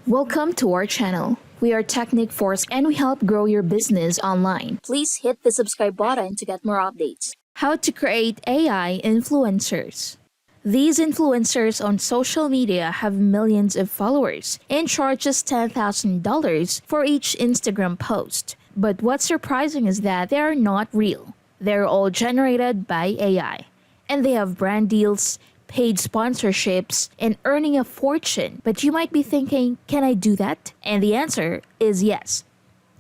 Welcome to our channel. We are Technic Force and we help grow your business online. Please hit the subscribe button to get more updates. How to create AI influencers. These influencers on social media have millions of followers and charge us $10,000 for each Instagram post. But what's surprising is that they are not real. They're all generated by AI. And they have brand deals, paid sponsorships, and earning a fortune. But you might be thinking, can I do that? And the answer is yes.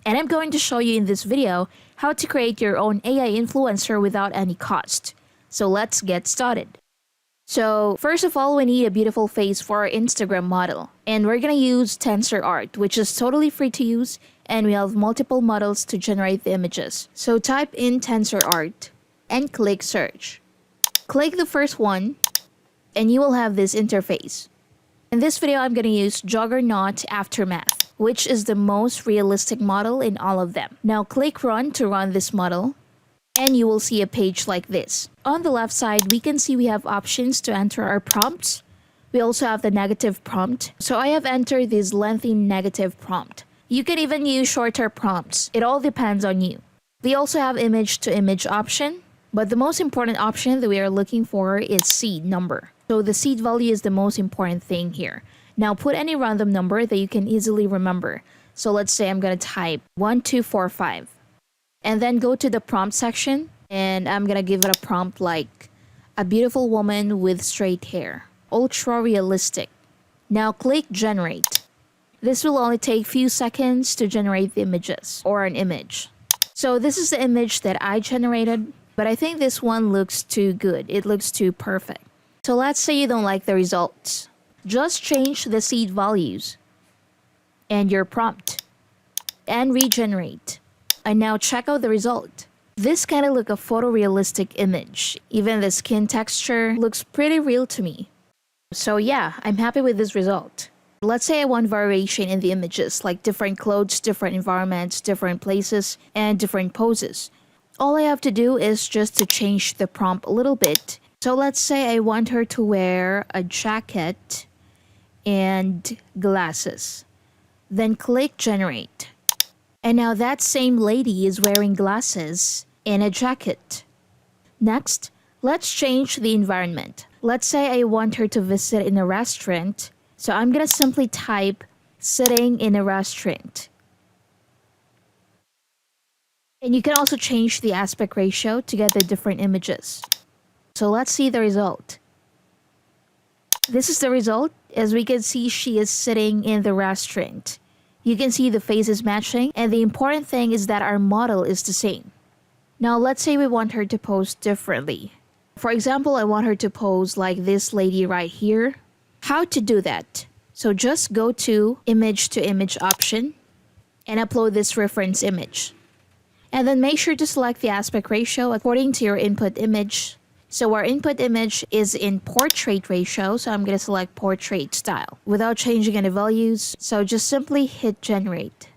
And I'm going to show you in this video how to create your own AI influencer without any cost. So let's get started. So first of all, we need a beautiful face for our Instagram model. And we're gonna use TensorArt, which is totally free to use, and we have multiple models to generate the images. So type in TensorArt and click search. Click the first one, and you will have this interface. In this video, I'm going to use Juggernaut Aftermath, which is the most realistic model in all of them. Now click Run to run this model, and you will see a page like this. On the left side, we can see we have options to enter our prompts. We also have the negative prompt. So I have entered this lengthy negative prompt. You can even use shorter prompts. It all depends on you. We also have image-to-image option, but the most important option that we are looking for is seed number. So the seed value is the most important thing here. Now put any random number that you can easily remember. So let's say I'm going to type 1245. And then go to the prompt section, and I'm going to give it a prompt like a beautiful woman with straight hair. Ultra realistic. Now click generate. This will only take few seconds to generate the images or an image. So this is the image that I generated, but I think this one looks too good. It looks too perfect. So let's say you don't like the results. Just change the seed values and your prompt and regenerate. And now check out the result. This kind of look a photorealistic image. Even the skin texture looks pretty real to me. So yeah, I'm happy with this result. Let's say I want variation in the images, like different clothes, different environments, different places, and different poses. All I have to do is just to change the prompt a little bit. So let's say I want her to wear a jacket and glasses. Then click generate. And now that same lady is wearing glasses and a jacket. Next, let's change the environment. Let's say I want her to visit in a restaurant. So I'm gonna simply type sitting in a restaurant. And you can also change the aspect ratio to get the different images. So let's see the result. This is the result. As we can see, she is sitting in the restaurant. You can see the faces matching, and the important thing is that our model is the same. Now let's say we want her to pose differently. For example, I want her to pose like this lady right here. How to do that? So just go to image-to-image option and upload this reference image. And then make sure to select the aspect ratio according to your input image. So our input image is in portrait ratio, so I'm going to select portrait style without changing any values. So just simply hit generate.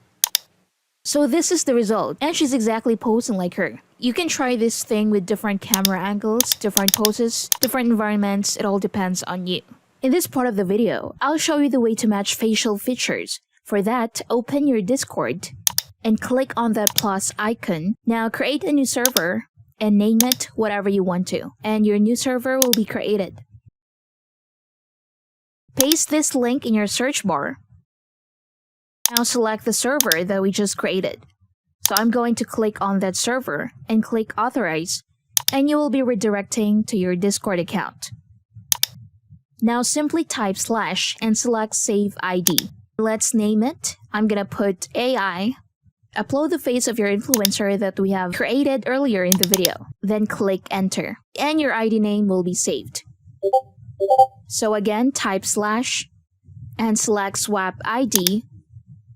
So this is the result, and she's exactly posing like her. You can try this thing with different camera angles, different poses, different environments. It all depends on you. In this part of the video, I'll show you the way to match facial features. For that, open your Discord and click on that plus icon. Now create a new server and name it whatever you want to, and your new server will be created. Paste this link in your search bar. Now select the server that we just created. So I'm going to click on that server and click authorize, and you will be redirecting to your Discord account. Now simply type / and select save ID. Let's name it. I'm gonna put AI. Upload the face of your influencer that we have created earlier in the video. Then click enter, and your ID name will be saved. So again, type / and select swap ID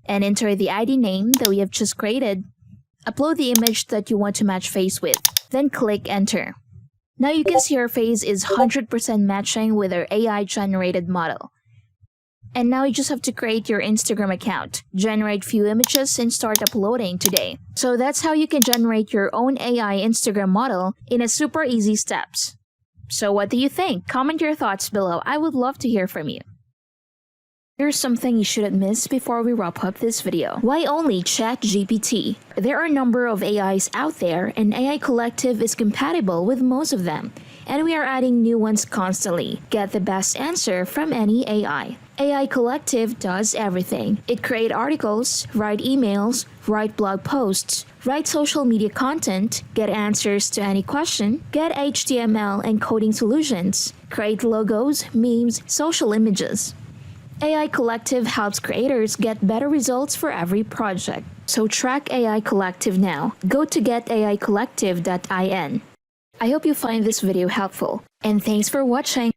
and enter the ID name that we have just created. Upload the image that you want to match face with. Then click enter. Now you can see our face is 100% matching with our AI generated model. And now you just have to create your Instagram account, generate few images, and start uploading today. So that's how you can generate your own AI Instagram model in a super easy steps. So what do you think? Comment your thoughts below. I would love to hear from you. Here's something you shouldn't miss before we wrap up this video. Why only ChatGPT? There are a number of AIs out there, and AI Collective is compatible with most of them. And we are adding new ones constantly. Get the best answer from any AI. AI Collective does everything. It creates articles, write emails, write blog posts, write social media content, get answers to any question, get HTML and coding solutions, create logos, memes, social images. AI Collective helps creators get better results for every project. So track AI Collective now. Go to getaicollective.in. I hope you find this video helpful, and thanks for watching.